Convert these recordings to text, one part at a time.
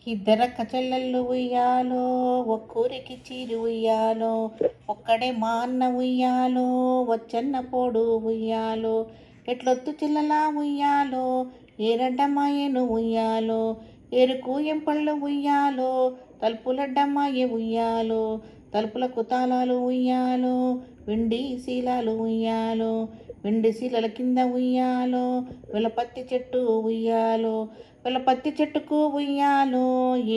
ఇద్దరక్క చెల్లెళ్ళు ఉయ్యాలో, ఒక్కూరికి చీరి ఉయ్యాలో, ఒక్కడే మా అన్న ఉయ్యాలో, వచ్చన్న పోడు ఉయ్యాలో, ఎట్లొత్తు చిల్లలా ఉయ్యాలో, ఏరడ్డమ్మాయను ఉయ్యాలో, ఏరుకు ఎంపళ్ళు ఉయ్యాలో, తలుపులడ్డమ్మాయ ఉయ్యాలో, తలుపులకు తాళాలు ఉయ్యాలో, వెండి శీలాలు ఉయ్యాలో, వెండి శీలల కింద ఉయ్యాలో, వెలపత్తి చెట్టు ఉయ్యాలో, వెలపత్తి చెట్టుకు ఉయ్యాలో,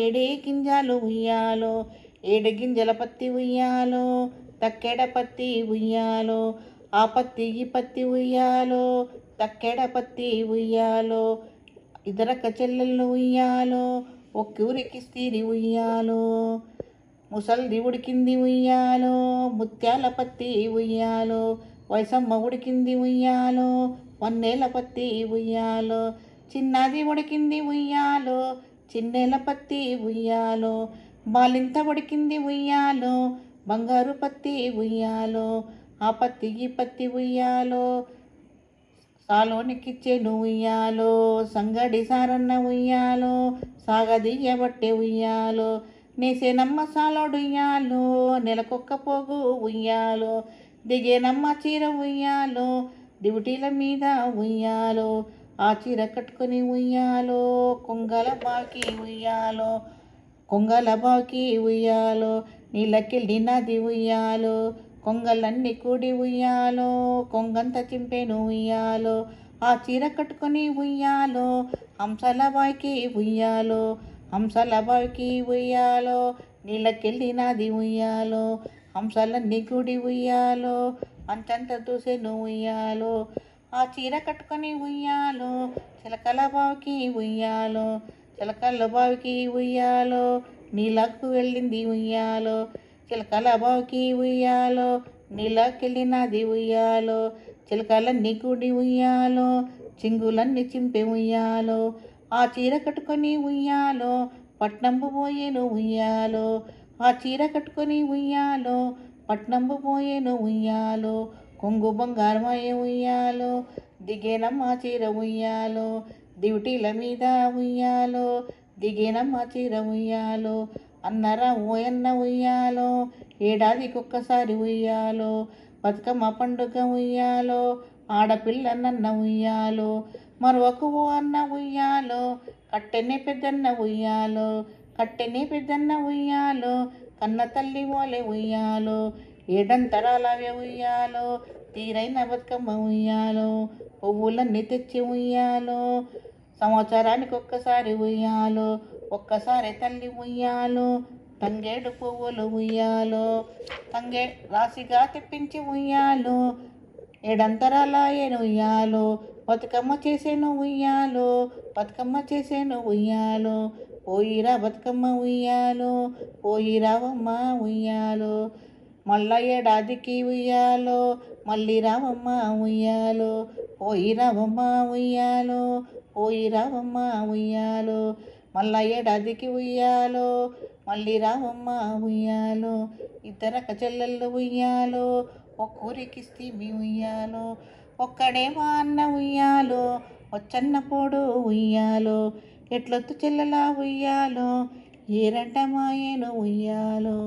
ఏడే గింజలు ఉయ్యాలో, ఏడు గింజల పత్తి ఉయ్యాలో, తక్కెడ పత్తి ఉయ్యాలో, ఆ పత్తి ఈ పత్తి ఉయ్యాలో, తక్కెడ పత్తి ఉయ్యాలో, ఇద్దరక్క చెల్లెళ్ళు ఉయ్యాలో, ఒక్కూరికి స్థిరి ఉయ్యాలో, ముసల్ది ఉడికింది ఉయ్యాలో, ముత్యాల పత్తి ఉయ్యాలో, వయసమ్మ ఉడికింది ఉయ్యాలో, వన్నేల పత్తి ఉయ్యాలో, చిన్నది ఉడికింది ఉయ్యాలో, చిన్నేల పత్తి ఉయ్యాలో, బాలింత ఉడికింది ఉయ్యాలో, బంగారు పత్తి ఉయ్యాలో, ఆ పత్తి ఈ పత్తి ఉయ్యాలో, సాలోనికిచ్చేను ఉయ్యాలో, సంగడి సారన్న ఉయ్యాలో, సాగదీయబట్టే ఉయ్యాలో, నేసేనమ్మ సాలోడుయ్యాలో, నెలకొక్క పోగు ఉయ్యాలో, దిగేనమ్మ చీర ఉయ్యాలో, దివిటీల మీద ఉయ్యాలో, ఆ చీర కట్టుకొని ఉయ్యాలో, కొంగల బాకి ఉయ్యాలో, కొంగల బాకి ఉయ్యాలో, నీళ్ళకెళ్ళి నది ఉయ్యాలో, కొంగలన్నీ కూడి ఉయ్యాలో, కొంగంత చింపేను ఉయ్యాలో, ఆ చీర కట్టుకొని ఉయ్యాలో, హంసల బాకి ఉయ్యాలో, హంసల బాకి ఉయ్యాలో, నీళ్ళకెళ్ళి నది ఉయ్యాలో, హంసలన్నీ కూడి ఉయ్యాలో, మంచంత దూసెను ఉయ్యాలో, ఆ చీర కట్టుకొని ఉయ్యాలో, చిలకల బావికి ఉయ్యాలో, చిలకల బావికి ఉయ్యాలో, నీళ్ళకు వెళ్ళింది ఉయ్యాలో, చిలకల బావికి ఉయ్యాలో, నీళ్ళకెళ్ళినది ఉయ్యాలో, చిలకలన్నీ కూడి ఉయ్యాలో, చింగులన్నీ చింపే ఉయ్యాలో, ఆ చీర కట్టుకొని ఉయ్యాలో, పట్నంబు పోయేను ఉయ్యాలో, ఆ చీర కట్టుకొని ఉయ్యాలో, పట్నంబు పోయేను ఉయ్యాలో, కొంగు బంగారమయ్య ఉయ్యాలో, దిగేనమ్మ చీర ఉయ్యాలో, దివిటీల మీద ఉయ్యాలో, దిగేనమ్మ చీర ఉయ్యాలో, అన్నరా ఓయన్న ఉయ్యాలో, ఏడాదికొక్కసారి ఉయ్యాలో, బతుకమ్మ పండుగ ఉయ్యాలో, ఆడపిల్ల నన్న ఉయ్యాలో, మరొక ఓ అన్న ఉయ్యాలో, కట్టెనే పెద్దన్న ఉయ్యాలో, కట్టెనే పెద్దన్న ఉయ్యాలో, కన్న తల్లి ఓలే ఉయ్యాలో, ఏడంతరాలవే ఉయ్యాలో, తీరైన బతుకమ్మ ఉయ్యాలో, పువ్వులన్నీ తెచ్చి ఉయ్యాలో, సంవత్సరానికి ఒక్కసారి ఉయ్యాలో, ఒక్కసారి తల్లి ఉయ్యాలో, తంగేడు పువ్వులు ఉయ్యాలో, రాశిగా తెప్పించి ఉయ్యాలో, ఏడంతరాల ఏను ఉయ్యాలో, బతుకమ్మ చేసేను ఉయ్యాలో, బతుకమ్మ చేసేను ఉయ్యాలో, పోయిరా బతుకమ్మ ఉయ్యాలో, పోయిరావమ్మ ఉయ్యాలో, మళ్ళా ఏడాదికి ఉయ్యాలో, మళ్ళీ రావమ్మ ఉయ్యాలో, పోయిరావమ్మ ఉయ్యాలో, పోయిరావమ్మ ఉయ్యాలో, మళ్ళా ఏడాదికి ఉయ్యాలో, మళ్ళీ రావమ్మ ఉయ్యాలో, ఇద్దరక్క చెల్లెళ్ళు ఉయ్యాలో, ఒక్కూరికి స్థిమి ఉయ్యాలో, ఒక్కడే మా అన్న ఉయ్యాలో, వచ్చన్న పోడు ఉయ్యాలో, ఎట్లొత్తు చెల్లెలా ఉయ్యాలో, ఏరంట మాయేను ఉయ్యాలో.